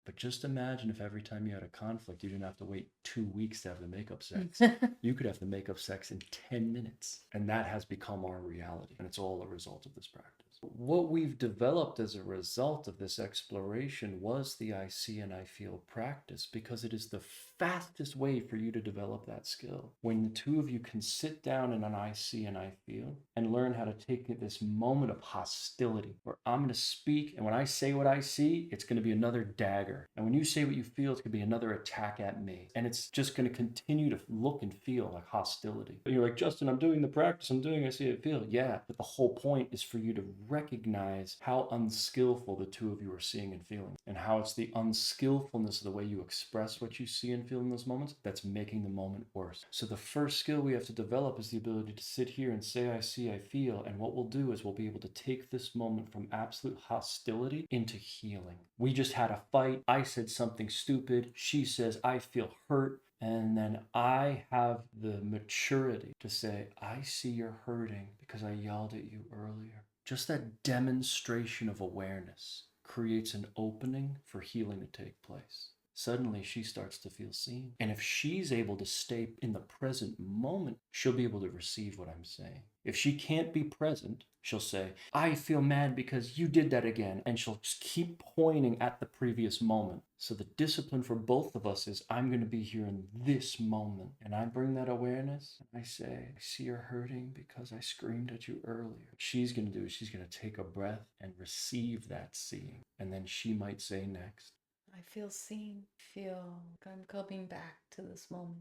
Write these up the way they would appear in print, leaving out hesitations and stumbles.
But just imagine if every time you had a conflict, you didn't have to wait 2 weeks to have the makeup sex. You could have the makeup sex in 10 minutes. And that has become our reality. And it's all a result of this practice. What we've developed as a result of this exploration was the I see and I feel practice, because it is the fastest way for you to develop that skill. When the two of you can sit down in an I see and I feel and learn how to take this moment of hostility where I'm going to speak, and when I say what I see, it's going to be another dagger. And when you say what you feel, it's going to be another attack at me. And it's just going to continue to look and feel like hostility. But you're like, Justin, I'm doing the practice. I'm doing I see, I feel. Yeah, but the whole point is for you to recognize how unskillful the two of you are seeing and feeling, and how it's the unskillfulness of the way you express what you see and feel in those moments that's making the moment worse. So the first skill we have to develop is the ability to sit here and say I see, I feel, and what we'll do is we'll be able to take this moment from absolute hostility into healing. We just had a fight. I said something stupid. She says I feel hurt. And then I have the maturity to say, I see you're hurting because I yelled at you earlier. Just that demonstration of awareness creates an opening for healing to take place. Suddenly she starts to feel seen. And if she's able to stay in the present moment, she'll be able to receive what I'm saying. If she can't be present, she'll say, I feel mad because you did that again. And she'll just keep pointing at the previous moment. So the discipline for both of us is, I'm going to be here in this moment. And I bring that awareness. And I say, I see you're hurting because I screamed at you earlier. What she's going to do is she's going to take a breath and receive that seeing. And then she might say next, I feel seen. Feel like I'm coming back to this moment.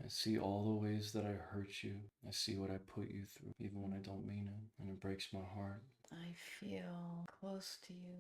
I see all the ways that I hurt you. I see what I put you through, even when I don't mean it. And it breaks my heart. I feel close to you.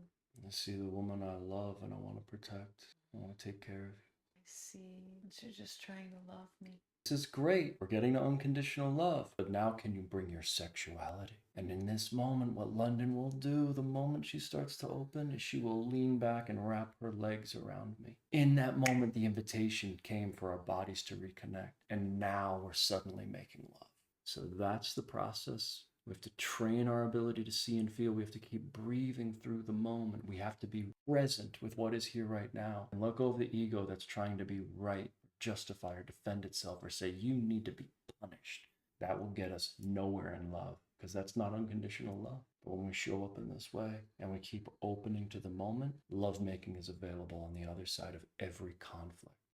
I see the woman I love and I want to protect. I want to take care of you. I see that you're just trying to love me. This is great. We're getting to unconditional love. But now can you bring your sexuality? And in this moment, what London will do the moment she starts to open is she will lean back and wrap her legs around me. In that moment, the invitation came for our bodies to reconnect. And now we're suddenly making love. So that's the process. We have to train our ability to see and feel. We have to keep breathing through the moment. We have to be present with what is here right now and let go of the ego that's trying to be right, justify, or defend itself, or say, you need to be punished. That will get us nowhere in love, because that's not unconditional love. But when we show up in this way and we keep opening to the moment, lovemaking is available on the other side of every conflict.